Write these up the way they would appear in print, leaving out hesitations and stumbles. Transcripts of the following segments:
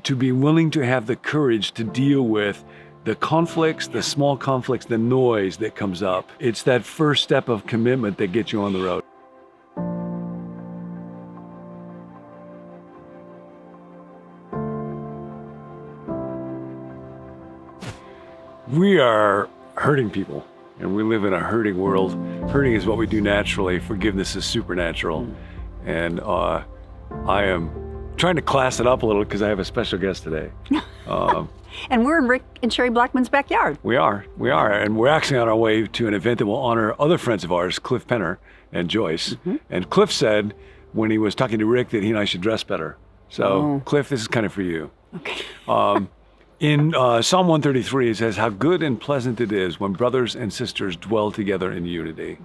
to be willing to have the courage to deal with the conflicts, the small conflicts, the noise that comes up. It's that first step of commitment that gets you on the road. We are hurting people, and we live in a hurting world. Hurting is what we do naturally. Forgiveness is supernatural. And I am trying to class it up a little because I have a special guest today. And we're in Rick and Sherry Blackman's backyard. We are. And we're actually on our way to an event that will honor other friends of ours, Cliff Penner and Joyce. And Cliff said when he was talking to Rick that he and I should dress better. So Cliff, this is kind of for you. Okay. In Psalm 133, it says, how good and pleasant it is when brothers and sisters dwell together in unity.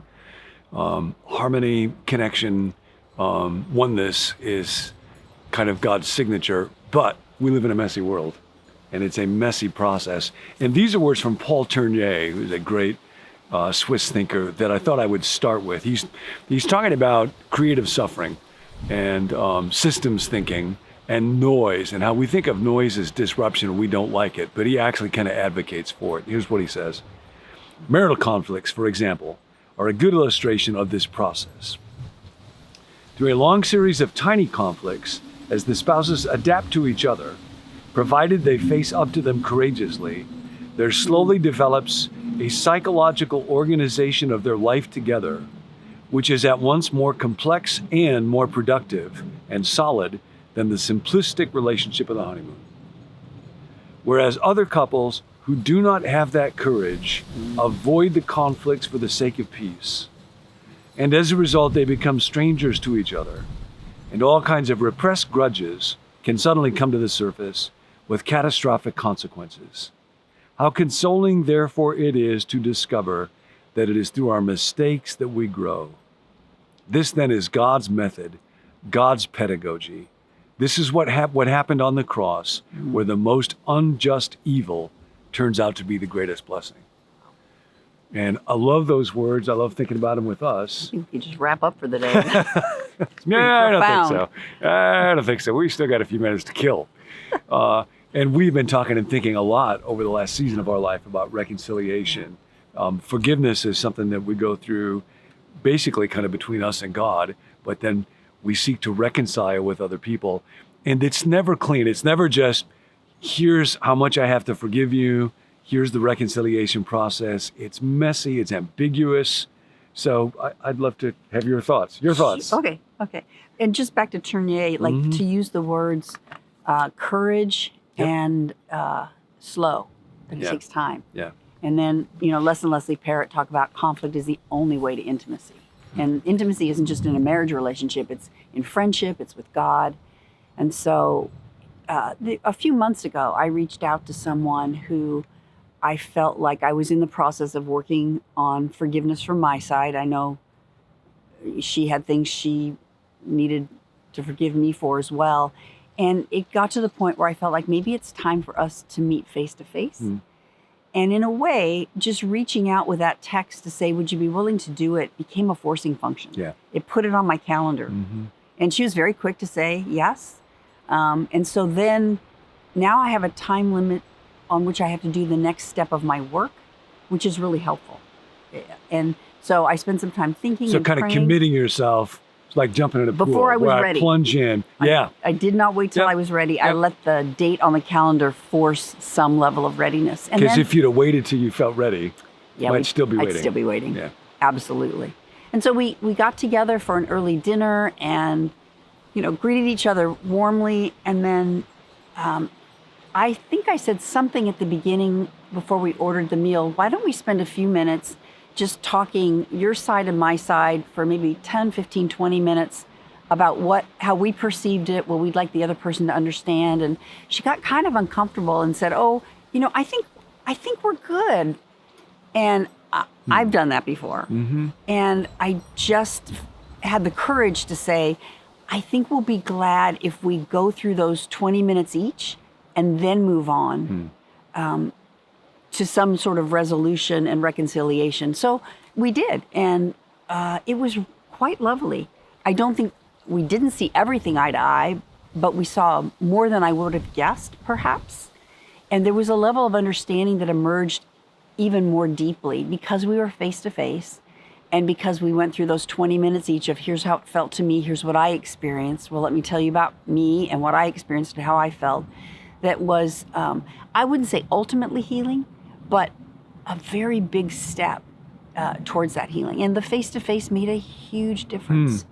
Harmony, connection, oneness is kind of God's signature, but we live in a messy world, and it's a messy process. And these are words from Paul Tournier, who's a great Swiss thinker that I thought I would start with. He's talking about creative suffering and systems thinking and noise, and how we think of noise as disruption and we don't like it, but he actually kind of advocates for it. Here's what he says. Marital conflicts, for example, are a good illustration of this process. Through a long series of tiny conflicts, as the spouses adapt to each other, provided they face up to them courageously, there slowly develops a psychological organization of their life together, which is at once more complex and more productive and solid than the simplistic relationship of the honeymoon. Whereas other couples who do not have that courage avoid the conflicts for the sake of peace. And as a result, they become strangers to each other. And all kinds of repressed grudges can suddenly come to the surface with catastrophic consequences. How consoling, therefore, it is to discover that it is through our mistakes that we grow. This then is God's method, God's pedagogy. This is what happened on the cross, where the most unjust evil turns out to be the greatest blessing. And I love those words. I love thinking about them with us. You just wrap up for the day. Yeah, I don't think so. We still got a few minutes to kill. And we've been talking and thinking a lot over the last season of our life about reconciliation. Forgiveness is something that we go through basically kind of between us and God, but then we seek to reconcile with other people. And it's never clean. It's never just, here's how much I have to forgive you. Here's the reconciliation process. It's messy. It's ambiguous. So I'd love to have your thoughts. Okay. And just back to Tournier, to use the words courage and slow. That it takes time. Yeah. And then, Les and Leslie Parrott talk about conflict is the only way to intimacy. And intimacy isn't just in a marriage relationship, it's in friendship, it's with God. And so a few months ago, I reached out to someone who I felt like I was in the process of working on forgiveness from my side. I know she had things she needed to forgive me for as well. And it got to the point where I felt like maybe it's time for us to meet face to face. And in a way, just reaching out with that text to say, would you be willing to do it, became a forcing function. Yeah. It put it on my calendar. And she was very quick to say yes. And so then now I have a time limit on which I have to do the next step of my work, which is really helpful. And so I spent some time thinking and kind of praying. committing yourself. It's like jumping in a pool. Before I was ready. I plunge in. I did not wait till I was ready. I let the date on the calendar force some level of readiness. Because if you'd have waited till you felt ready, you might still be waiting. I'd still be waiting. Yeah. Absolutely. And so we got together for an early dinner and, greeted each other warmly. And then I think I said something at the beginning before we ordered the meal. Why don't we spend a few minutes just talking your side and my side for maybe 10, 15, 20 minutes about how we perceived it, what we'd like the other person to understand. And she got kind of uncomfortable and said, I think we're good. And I've done that before. And I just had the courage to say, I think we'll be glad if we go through those 20 minutes each and then move on to some sort of resolution and reconciliation. So we did, and it was quite lovely. I don't think we didn't see everything eye to eye, but we saw more than I would have guessed, perhaps. And there was a level of understanding that emerged even more deeply because we were face to face and because we went through those 20 minutes each of here's how it felt to me, here's what I experienced. Well, let me tell you about me and what I experienced and how I felt. That was, I wouldn't say ultimately healing, but a very big step towards that healing. And the face-to-face made a huge difference.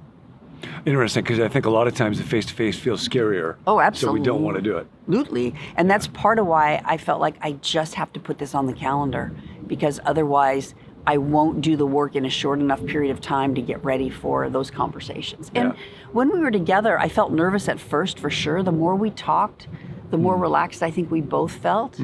Interesting, because I think a lot of times the face-to-face feels scarier. Oh, absolutely. So we don't want to do it. Absolutely. And that's part of why I felt like I just have to put this on the calendar, because otherwise I won't do the work in a short enough period of time to get ready for those conversations. And when we were together, I felt nervous at first, for sure. The more we talked, the more relaxed I think we both felt.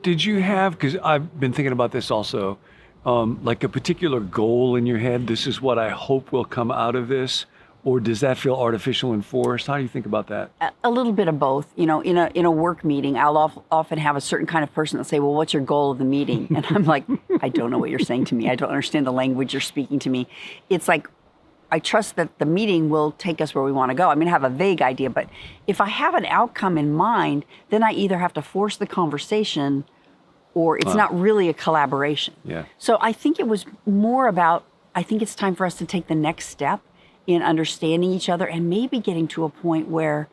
Did you have, because I've been thinking about this also, like a particular goal in your head? This is what I hope will come out of this, or does that feel artificial and forced? How do you think about that? A little bit of both. You know, in a work meeting, I'll often have a certain kind of person that say, "Well, what's your goal of the meeting?" And I'm like, "I don't know what you're saying to me. I don't understand the language you're speaking to me." It's like, I trust that the meeting will take us where we want to go. I mean, I have a vague idea, but if I have an outcome in mind, then I either have to force the conversation or it's not really a collaboration. Yeah. So I think it was more about, I think it's time for us to take the next step in understanding each other and maybe getting to a point where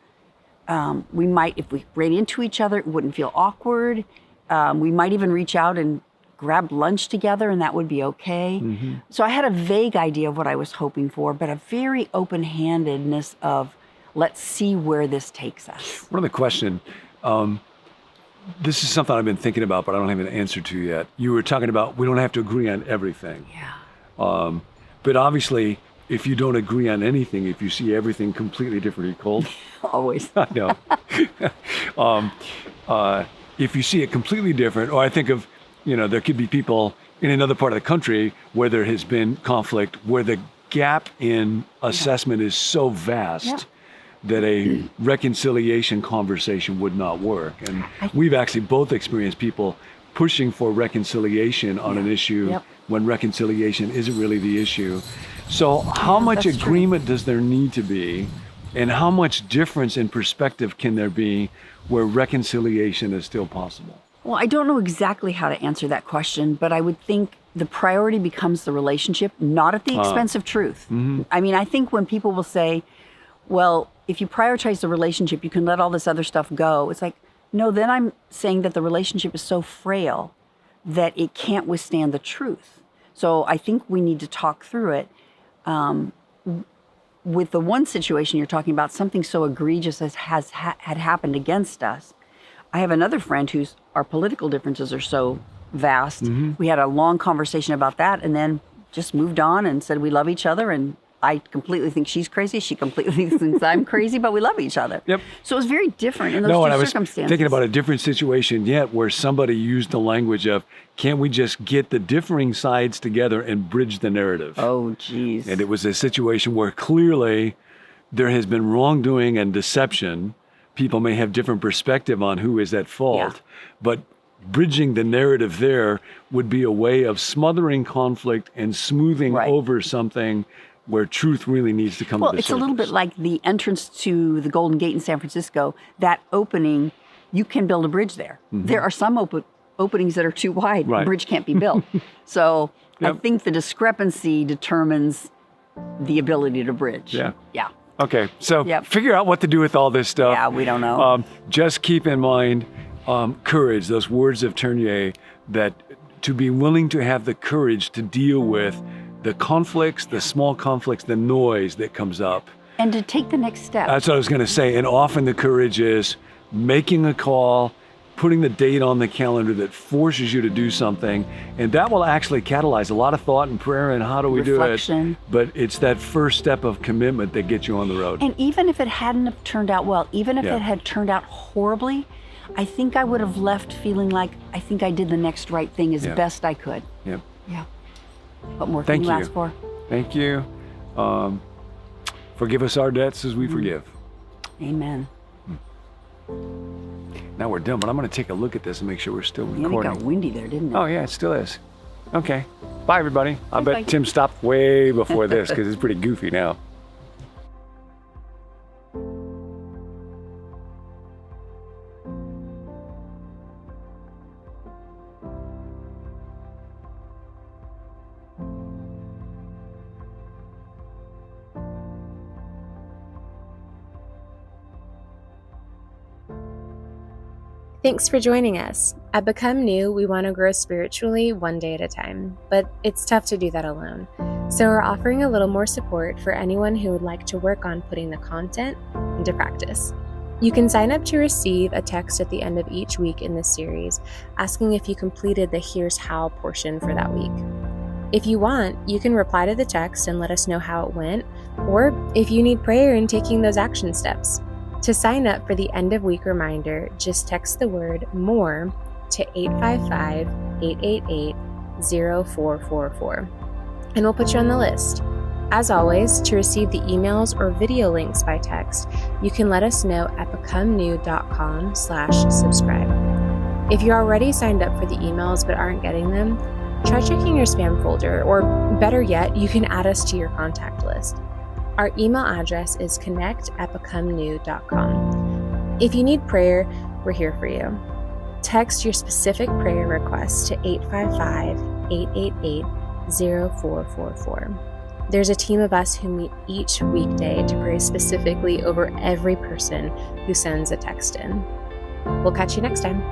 we might, if we ran into each other, it wouldn't feel awkward. We might even reach out and grab lunch together and that would be okay. So I had a vague idea of what I was hoping for, but a very open-handedness of, let's see where this takes us. One other question. This is something I've been thinking about, but I don't have an answer to yet. You were talking about we don't have to agree on everything. Yeah. But obviously, if you don't agree on anything, if you see everything completely different, you're cold. Always. I know. If you see it completely different, or I think of, you know, there could be people in another part of the country where there has been conflict, where the gap in assessment is so vast that a reconciliation conversation would not work. And we've actually both experienced people pushing for reconciliation on an issue when reconciliation isn't really the issue. So how much agreement does there need to be, and how much difference in perspective can there be where reconciliation is still possible? Well, I don't know exactly how to answer that question, but I would think the priority becomes the relationship, not at the expense of truth. I mean, I think when people will say, well, if you prioritize the relationship, you can let all this other stuff go. It's like, no, then I'm saying that the relationship is so frail that it can't withstand the truth. So I think we need to talk through it. With the one situation you're talking about, something so egregious as had happened against us. I have another friend whose our political differences are so vast. We had a long conversation about that and then just moved on and said we love each other, and I completely think she's crazy. She completely thinks I'm crazy, but we love each other. So it was very different in those two and I was circumstances. thinking about a different situation yet where somebody used the language of, can't we just get the differing sides together and bridge the narrative? Oh, geez. And it was a situation where clearly there has been wrongdoing and deception. People may have different perspective on who is at fault, but bridging the narrative there would be a way of smothering conflict and smoothing over something where truth really needs to come to the surface. Well, it's a little bit like the entrance to the Golden Gate in San Francisco. That opening, you can build a bridge there. There are some openings that are too wide. The bridge can't be built. So I think the discrepancy determines the ability to bridge. Yeah. Okay, so figure out what to do with all this stuff. Yeah, we don't know. Just keep in mind courage, those words of Tournier, that to be willing to have the courage to deal with the conflicts, the small conflicts, the noise that comes up. And to take the next step. That's what I was going to say. And often the courage is making a call, putting the date on the calendar that forces you to do something. And that will actually catalyze a lot of thought and prayer and how do we do it. But it's that first step of commitment that gets you on the road. And even if it hadn't have turned out well, even if it had turned out horribly, I think I would have left feeling like I think I did the next right thing as best I could. Yeah. What more can you ask for? Thank you. Forgive us our debts as we forgive. Amen. Now we're done, but I'm going to take a look at this and make sure we're still recording. It got windy there, didn't it? Oh, yeah, it still is. Okay. Bye, everybody. I bet Bye. Tim stopped way before this because it's pretty goofy now. Thanks for joining us. At Become New, we want to grow spiritually one day at a time, but it's tough to do that alone. So we're offering a little more support for anyone who would like to work on putting the content into practice. You can sign up to receive a text at the end of each week in this series, asking if you completed the Here's How portion for that week. If you want, you can reply to the text and let us know how it went, or if you need prayer in taking those action steps. To sign up for the end of week reminder, just text the word MORE to 855-888-0444, and we'll put you on the list. As always, to receive the emails or video links by text, you can let us know at becomenew.com/subscribe. If you're already signed up for the emails but aren't getting them, try checking your spam folder, or better yet, you can add us to your contact list. Our email address is connect@becomenew.com. If you need prayer, we're here for you. Text your specific prayer request to 855-888-0444. There's a team of us who meet each weekday to pray specifically over every person who sends a text in. We'll catch you next time.